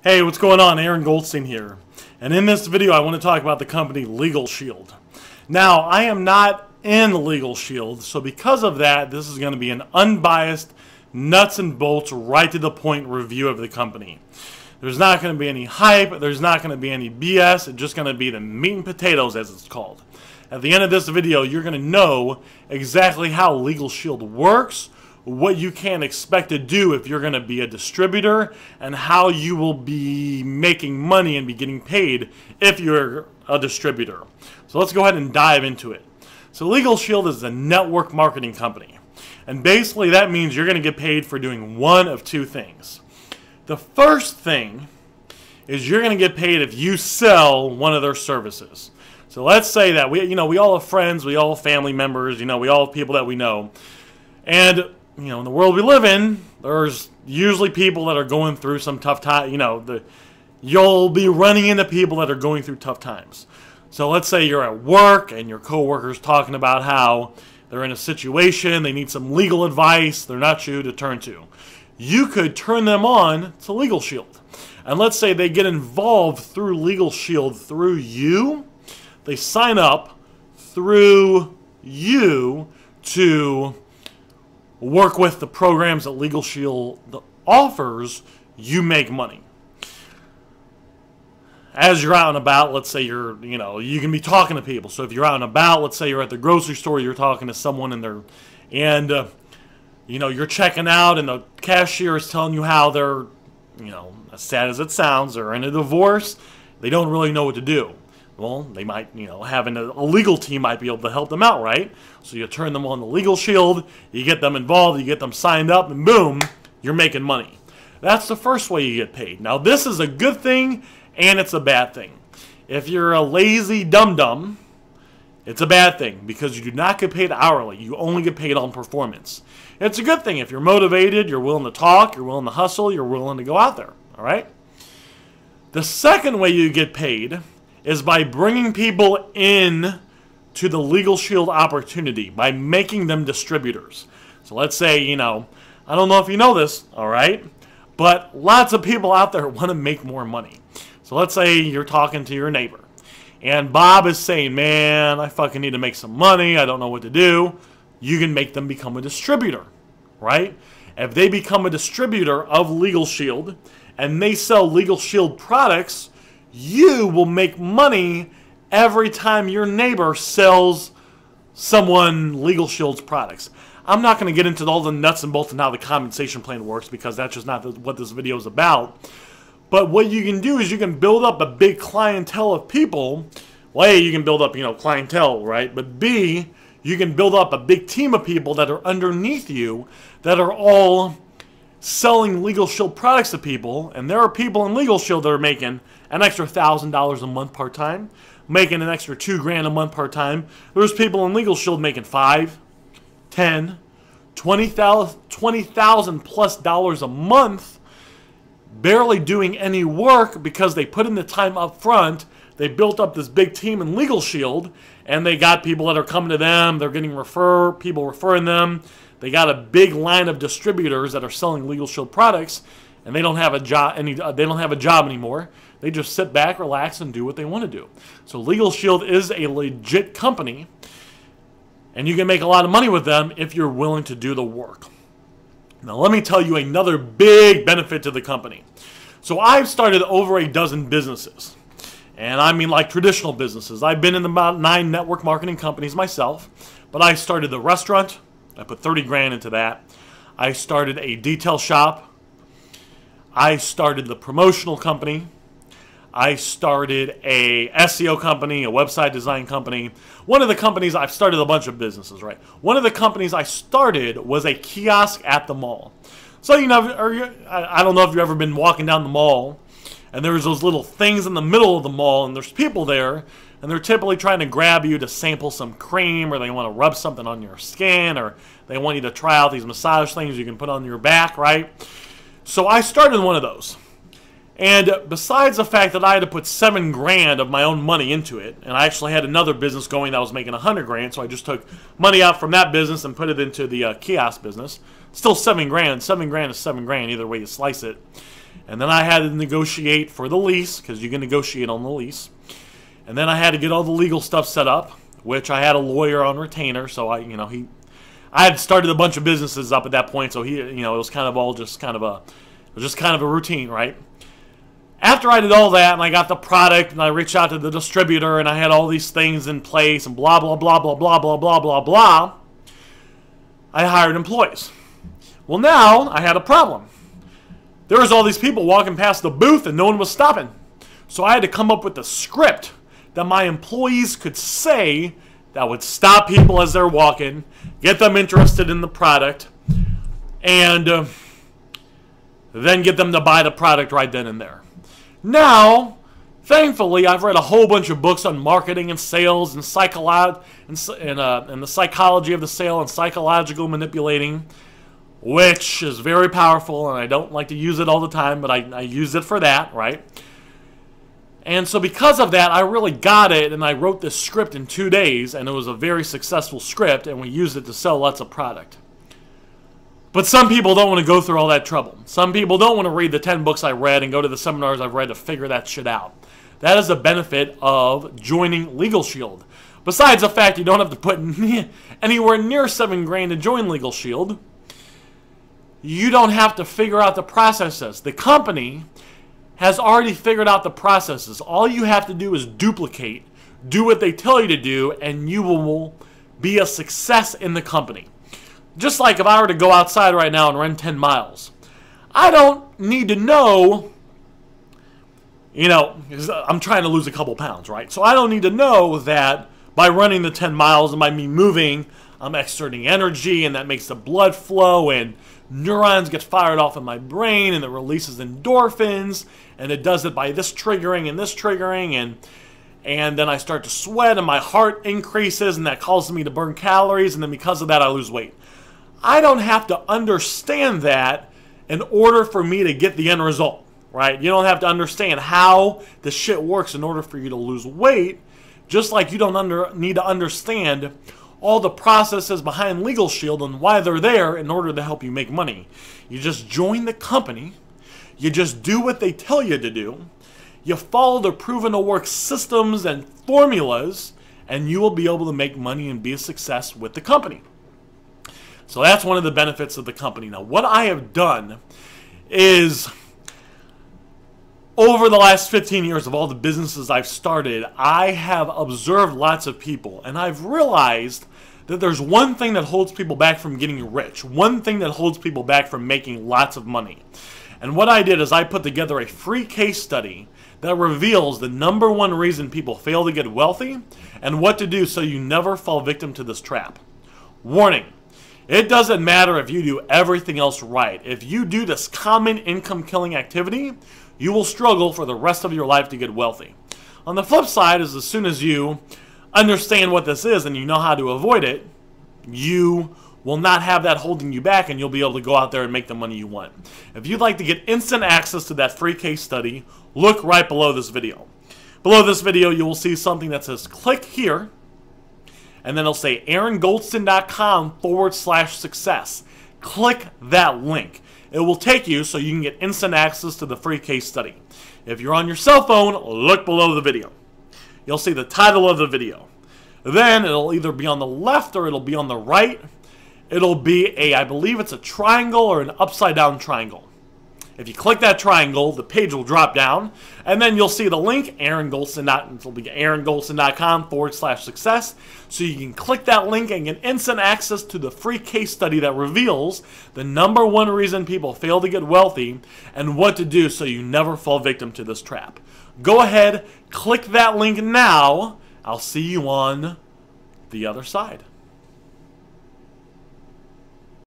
Hey, what's going on? Aaron Goldstein here. And in this video, I want to talk about the company Legal Shield. Now, I am not in Legal Shield, so because of that, this is going to be an unbiased, nuts and bolts, right to the point review of the company. There's not going to be any hype, there's not going to be any BS, it's just going to be the meat and potatoes, as it's called. At the end of this video, you're going to know exactly how Legal Shield works, what you can expect to do if you're going to be a distributor, and how you will be making money and be getting paid if you're a distributor. So let's go ahead and dive into it. So Legal Shield is a network marketing company. And basically that means you're going to get paid for doing one of two things. The first thing is you're going to get paid if you sell one of their services. So let's say that we all have friends, we all have family members, we all have people that we know. And in the world we live in, there's usually people that are going through some tough time. You'll be running into people that are going through tough times. So let's say you're at work and your coworker's talking about how they're in a situation, they need some legal advice, they're not you to turn to. You could turn them on to Legal Shield. And let's say they get involved through Legal Shield through you. They sign up through you to work with the programs that Legal Shield offers. You make money. As you're out and about, let's say you can be talking to people. So if you're out and about, let's say you're at the grocery store, you're talking to someone in there, and you're checking out, and the cashier is telling you how they're, as sad as it sounds, they're in a divorce. They don't really know what to do. Well, they might, having a legal team might be able to help them out, right? So you turn them on the Legal Shield, you get them involved, you get them signed up, and boom, you're making money. That's the first way you get paid. Now, this is a good thing, and it's a bad thing. If you're a lazy dum-dum, it's a bad thing because you do not get paid hourly. You only get paid on performance. It's a good thing if you're motivated, you're willing to talk, you're willing to hustle, you're willing to go out there, all right? The second way you get paid is by bringing people in to the Legal Shield opportunity, by making them distributors. So let's say, I don't know if you know this, all right? But lots of people out there want to make more money. So let's say you're talking to your neighbor, and Bob is saying, man, I fucking need to make some money, I don't know what to do. You can make them become a distributor, right? If they become a distributor of Legal Shield, and they sell Legal Shield products, you will make money every time your neighbor sells someone Legal Shield's products. I'm not going to get into all the nuts and bolts and how the compensation plan works because that's just not what this video is about. But what you can do is you can build up a big clientele of people. Well, A, you can build up, clientele, right? But B, you can build up a big team of people that are underneath you that are all selling Legal Shield products to people. And there are people in Legal Shield that are making an extra $1,000 a month part-time, making an extra $2,000 a month part-time. There's people in Legal Shield making $5,000, $10,000, $20,000 plus a month, barely doing any work because they put in the time up front. They built up this big team in Legal Shield, and they got people that are coming to them. They're getting people referring them. They got a big line of distributors that are selling Legal Shield products, and they don't have a job. They don't have a job anymore. They just sit back, relax, and do what they want to do. So Legal Shield is a legit company, and you can make a lot of money with them if you're willing to do the work. Now, let me tell you another big benefit to the company. So I've started over a dozen businesses, and I mean like traditional businesses. I've been in about 9 network marketing companies myself, but I started the restaurant. I put $30,000 into that. I started a detail shop. I started the promotional company. I started a SEO company, a website design company. One of the companies, I've started a bunch of businesses, right? One of the companies I started was a kiosk at the mall. So, I don't know if you've ever been walking down the mall, and there's those little things in the middle of the mall, and there's people there, and they're typically trying to grab you to sample some cream, or they want to rub something on your skin, or they want you to try out these massage things you can put on your back, right? So I started one of those. And besides the fact that I had to put $7,000 of my own money into it, and I actually had another business going that was making $100,000, so I just took money out from that business and put it into the kiosk business. Still $7,000. $7,000 is $7,000 either way you slice it. And then I had to negotiate for the lease, because you can negotiate on the lease. And then I had to get all the legal stuff set up, which I had a lawyer on retainer. So I had started a bunch of businesses up at that point. So it was kind of all just kind of a routine, right? After I did all that and I got the product and I reached out to the distributor and I had all these things in place and blah, blah, blah, blah, blah, blah, blah, blah, blah, I hired employees. Well, now I had a problem. There was all these people walking past the booth and no one was stopping. So I had to come up with a script that my employees could say that would stop people as they're walking, get them interested in the product, and then get them to buy the product right then and there. Now, thankfully, I've read a whole bunch of books on marketing and sales and the psychology of the sale and psychological manipulating, which is very powerful, and I don't like to use it all the time, but I use it for that, right? And so because of that, I really got it, and I wrote this script in 2 days, and it was a very successful script, and we used it to sell lots of product. But some people don't want to go through all that trouble. Some people don't want to read the 10 books I read and go to the seminars I've read to figure that shit out. That is the benefit of joining Legal Shield. Besides the fact you don't have to put anywhere near $7,000 to join Legal Shield, you don't have to figure out the processes. The company has already figured out the processes. All you have to do is duplicate, do what they tell you to do, and you will be a success in the company. Just like if I were to go outside right now and run 10 miles. I don't need to know, I'm trying to lose a couple pounds, right? So I don't need to know that by running the 10 miles and by me moving, I'm exerting energy, and that makes the blood flow, and neurons get fired off in my brain, and it releases endorphins, and it does it by this triggering and this triggering, and then I start to sweat, and my heart increases, and that causes me to burn calories, and then because of that, I lose weight. I don't have to understand that in order for me to get the end result, right? You don't have to understand how the shit works in order for you to lose weight, just like you don't need to understand all the processes behind Legal Shield and why they're there in order to help you make money. You just join the company, you just do what they tell you to do, you follow the proven to work systems and formulas, and you will be able to make money and be a success with the company. So that's one of the benefits of the company. Now, what I have done is, over the last 15 years of all the businesses I've started, I have observed lots of people, and I've realized that there's one thing that holds people back from getting rich, one thing that holds people back from making lots of money. And what I did is I put together a free case study that reveals the #1 reason people fail to get wealthy and what to do so you never fall victim to this trap. Warning. It doesn't matter if you do everything else right. If you do this common income killing activity, you will struggle for the rest of your life to get wealthy. On the flip side is, as soon as you understand what this is and you know how to avoid it, you will not have that holding you back, and you'll be able to go out there and make the money you want. If you'd like to get instant access to that free case study, look right below this video. Below this video, you will see something that says click here, and then it'll say aarongoldstein.com/success. Click that link. It will take you so you can get instant access to the free case study. If you're on your cell phone, look below the video. You'll see the title of the video. Then it'll either be on the left or it'll be on the right. It'll be I believe it's a triangle or an upside down triangle. If you click that triangle, the page will drop down, and then you'll see the link, aarongoldstein.com/success. So you can click that link and get instant access to the free case study that reveals the #1 reason people fail to get wealthy and what to do so you never fall victim to this trap. Go ahead, click that link now. I'll see you on the other side.